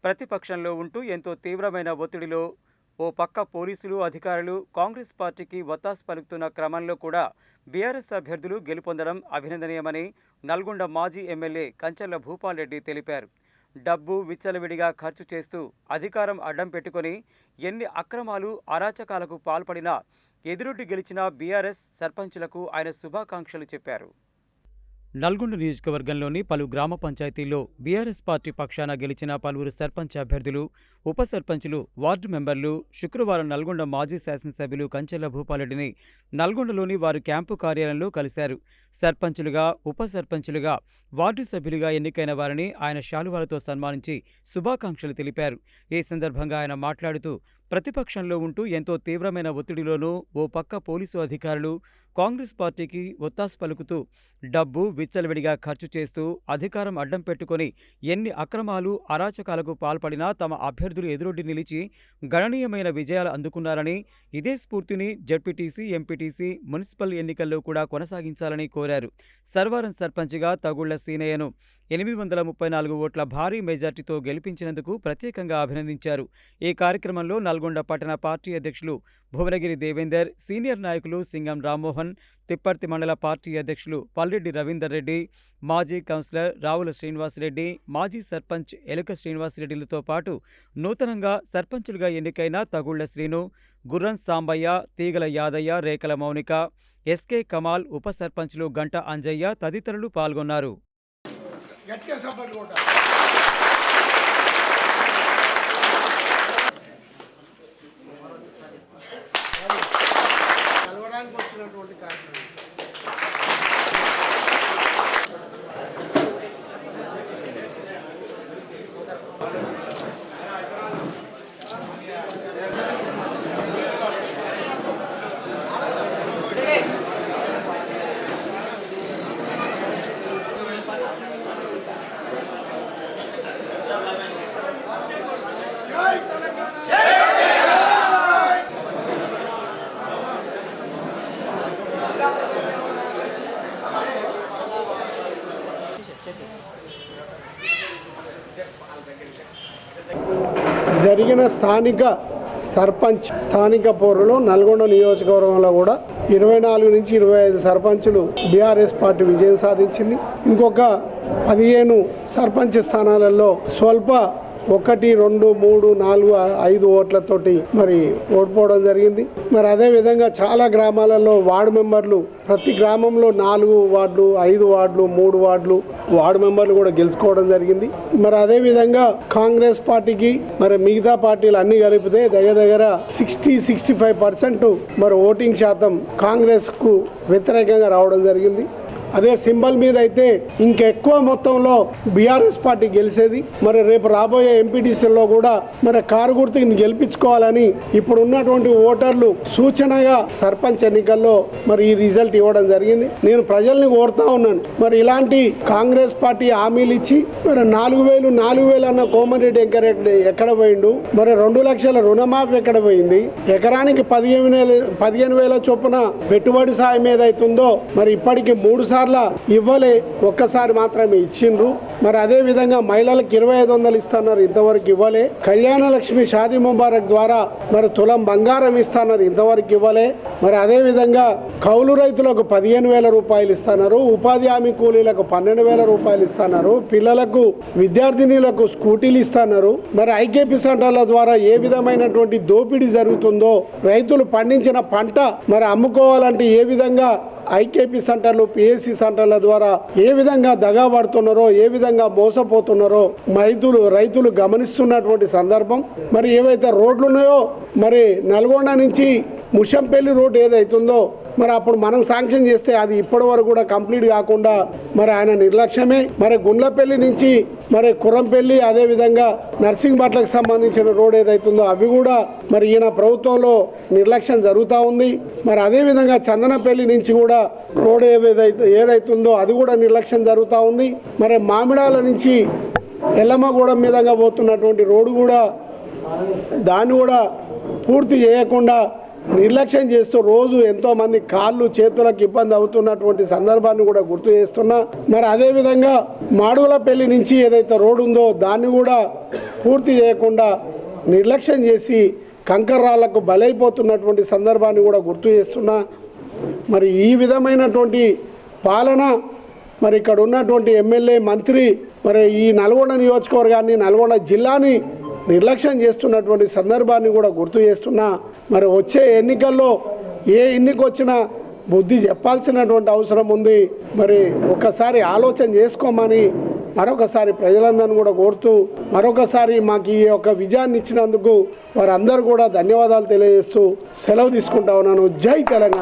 ప్రతిపక్షంలో ఉంటూ ఎంతో తీవ్రమైన ఒత్తిడిలో ఓ పక్క పోలీసులు అధికారులు కాంగ్రెస్ పార్టీకి వత్తాసు పలుకుతున్న క్రమంలో కూడా బీఆర్ఎస్ అభ్యర్థులు గెలుపొందడం అభినందనీయమని నల్గొండ మాజీ ఎమ్మెల్యే కంచర్ల భూపాల్ రెడ్డి తెలిపారు. డబ్బు విచ్చలవిడిగా ఖర్చు చేస్తూ అధికారం అడ్డం పెట్టుకొని ఎన్ని అక్రమాలు అరాచకాలకు పాల్పడినా ఎదురొడ్డి గెలిచిన బీఆర్ఎస్ సర్పంచులకు ఆయన శుభాకాంక్షలు చెప్పారు. నల్గొండ నియోజకవర్గంలోని పలు గ్రామ పంచాయతీల్లో బీఆర్ఎస్ పార్టీ పక్షాన గెలిచిన పలువురు సర్పంచ్ అభ్యర్థులు, ఉప సర్పంచులు, వార్డు మెంబర్లు శుక్రవారం నల్గొండ మాజీ శాసనసభ్యులు కంచెల భూపాలరెడ్డిని నల్గొండలోని వారి క్యాంపు కార్యాలయంలో కలిశారు. సర్పంచులుగా, ఉప సర్పంచులుగా, వార్డు సభ్యులుగా ఎన్నికైన వారిని ఆయన శాలువాలతో సన్మానించి శుభాకాంక్షలు తెలిపారు. ఈ సందర్భంగా ఆయన మాట్లాడుతూ ప్రతిపక్షంలో ఉంటూ ఎంతో తీవ్రమైన ఒత్తిడిలోనూ ఓ పక్క పోలీసు అధికారులు కాంగ్రెస్ పార్టీకి ఒత్తాసు పలుకుతూ డబ్బు విచ్చలవిడిగా ఖర్చు చేస్తూ అధికారం అడ్డం పెట్టుకొని ఎన్ని అక్రమాలు అరాచకాలకు పాల్పడినా తమ అభ్యర్థులు ఎదురొడ్డి నిలిచి గణనీయమైన విజయాలు అందుకున్నారని, ఇదే స్ఫూర్తిని జడ్పీటీసీ, ఎంపీటీసీ, మున్సిపల్ ఎన్నికల్లో కూడా కొనసాగించాలని కోరారు. సర్వారం సర్పంచ్గా తగుళ్ల సీనయ్యను 834 ఓట్ల భారీ మెజార్టీతో గెలిపించినందుకు ప్రత్యేకంగా అభినందించారు. ఈ కార్యక్రమంలో నల్గొండ పట్టణ పార్టీ అధ్యక్షులు భువనగిరి దేవేందర్, సీనియర్ నాయకులు సింగం రామ్మోహన్, తిప్పర్తి మండల పార్టీ అధ్యక్షులు పల్రెడ్డి రవీందర్ రెడ్డి, మాజీ కౌన్సిలర్ రావుల శ్రీనివాసరెడ్డి, మాజీ సర్పంచ్ ఎలుక శ్రీనివాసరెడ్డిలతో పాటు నూతనంగా సర్పంచులుగా ఎన్నికైన తగుళ్ల శ్రీను, గుర్రం సాంబయ్య, తీగల యాదయ్య, రేఖల మౌనిక, ఎస్కే కమాల్, ఉప సర్పంచ్లు గంట అంజయ్య తదితరులు పాల్గొన్నారు. వచ్చినటువంటి కార్యక్రమం జరిగిన స్థానిక సర్పంచ్ స్థానిక పోరులో నల్గొండ నియోజకవర్గంలో కూడా 24 నుంచి 25 సర్పంచులు బీఆర్ఎస్ పార్టీ విజయం సాధించింది. ఇంకొక 15 సర్పంచ్ స్థానాలలో స్వల్ప 1, 2, 3, 4, 5 ఓట్లతోటి మరి ఓడిపోవడం జరిగింది. మరి అదేవిధంగా చాలా గ్రామాలలో వార్డు మెంబర్లు ప్రతి గ్రామంలో 4 వార్డులు, 5 వార్డులు, 3 వార్డులు వార్డు మెంబర్లు కూడా గెలుచుకోవడం జరిగింది. మరి అదేవిధంగా కాంగ్రెస్ పార్టీకి మరి మిగతా పార్టీలు అన్ని కలిపితే దగ్గర 60-65% మరి ఓటింగ్ శాతం కాంగ్రెస్కు వ్యతిరేకంగా రావడం జరిగింది. అదే సింబల్ మీద అయితే ఇంకెక్కువ మొత్తంలో బీఆర్ఎస్ పార్టీ గెలిచేది. మరి రేపు రాబోయే ఎంపీటీసీలో కూడా మరి కారు గుర్తుని గెలిపించుకోవాలని ఇప్పుడు ఉన్నటువంటి ఓటర్లు సూచనగా సర్పంచ్ ఎన్నికల్లో మరి ఈ రిజల్ట్ ఇవ్వడం జరిగింది. నేను ప్రజల్ని కోరుతా ఉన్నాను, మరి ఇలాంటి కాంగ్రెస్ పార్టీ హామీలు ఇచ్చి మరి 4,000 అన్న కోమరెడ్డి వెంకరెడ్డి ఎక్కడ పోయిండు, మరి 2 లక్షల రుణమాఫీ ఎక్కడ పోయింది, ఎకరానికి 15,000 చొప్పున పెట్టుబడి సాయం ఏదైతుందో మరి ఇప్పటికి 3 సార్లు ఇవ్వలే, ఒక్కసారి మాత్రమే ఇచ్చిండ్రు. మరి అదే విధంగా మహిళలకు 2,500 ఇస్తున్నారు, ఇంతవరకు ఇవ్వలే. కళ్యాణ లక్ష్మి షాదీ ముబారక్ ద్వారా మరి తులం బంగారం ఇస్తున్నారు, ఇంతవరకు ఇవ్వలే. మరి అదే విధంగా కౌలు రైతులకు 15,000 రూపాయలు ఇస్తున్నారు, ఉపాధి హామీ కూలీలకు 12,000 రూపాయలు ఇస్తున్నారు, పిల్లలకు విద్యార్థినులకు స్కూటీలు ఇస్తున్నారు. మరి ఐకేపీ సెంటర్ల ద్వారా ఏ విధమైనటువంటి దోపిడీ జరుగుతుందో, రైతులు పండించిన పంట మరి అమ్ముకోవాలంటే ఏ విధంగా ఐకేపీ సెంటర్లు, పిఎస్సి సెంటర్ల ద్వారా ఏ విధంగా దగా పడుతున్నారో, ఏ విధంగా మోసపోతున్నారో రైతులు గమనిస్తున్నటువంటి సందర్భం. మరి ఏవైతే రోడ్లు ఉన్నాయో మరి నల్గొండ నుంచి ముషంపల్లి రోడ్ ఏదైతుందో మరి అప్పుడు మనం శాంక్షన్ చేస్తే అది ఇప్పటి వరకు కూడా కంప్లీట్ కాకుండా మరి ఆయన నిర్లక్ష్యమే. మరి గుండ్లపల్లి నుంచి మరి కుర్రంపల్లి అదేవిధంగా నర్సింగ్బాట్లకు సంబంధించిన రోడ్ ఏదైతుందో అవి కూడా మరి ఈయన ప్రభుత్వంలో నిర్లక్ష్యం జరుగుతూ ఉంది. మరి అదేవిధంగా చందనపల్లి నుంచి కూడా రోడ్ ఏదైతుందో అది కూడా నిర్లక్ష్యం జరుగుతూ ఉంది. మరి మామిడాల నుంచి ఎల్లమ్మగూడెం మీదుగా పోతున్నటువంటి రోడ్డు కూడా దాన్ని కూడా పూర్తి చేయకుండా నిర్లక్ష్యం చేస్తూ రోజు ఎంతోమంది కాళ్ళు చేతులకు ఇబ్బంది అవుతున్నటువంటి సందర్భాన్ని కూడా గుర్తు చేస్తున్నా. మరి అదేవిధంగా మాడుగులపల్లి నుంచి ఏదైతే రోడ్డు ఉందో దాన్ని కూడా పూర్తి చేయకుండా నిర్లక్ష్యం చేసి కంకర్రాళ్లకు బలైపోతున్నటువంటి సందర్భాన్ని కూడా గుర్తు చేస్తున్నా. మరి ఈ విధమైనటువంటి పాలన మరి ఇక్కడ ఉన్నటువంటి ఎమ్మెల్యే మంత్రి మరి ఈ నల్గొండ నియోజకవర్గాన్ని నల్గొండ జిల్లాని నిర్లక్ష్యం చేస్తున్నటువంటి సందర్భాన్ని కూడా గుర్తు చేస్తున్నా. మరి వచ్చే ఎన్నికల్లో ఏ ఎన్నిక వచ్చినా బుద్ధి చెప్పాల్సినటువంటి అవసరం ఉంది. మరి ఒకసారి ఆలోచన చేసుకోమని మరొకసారి ప్రజలందరినీ కూడా కోరుతూ మరొకసారి మాకు ఈ యొక్క విజయాన్ని ఇచ్చినందుకు వారందరూ కూడా ధన్యవాదాలు తెలియజేస్తూ సెలవు తీసుకుంటా ఉన్నాను. జై తెలంగాణ.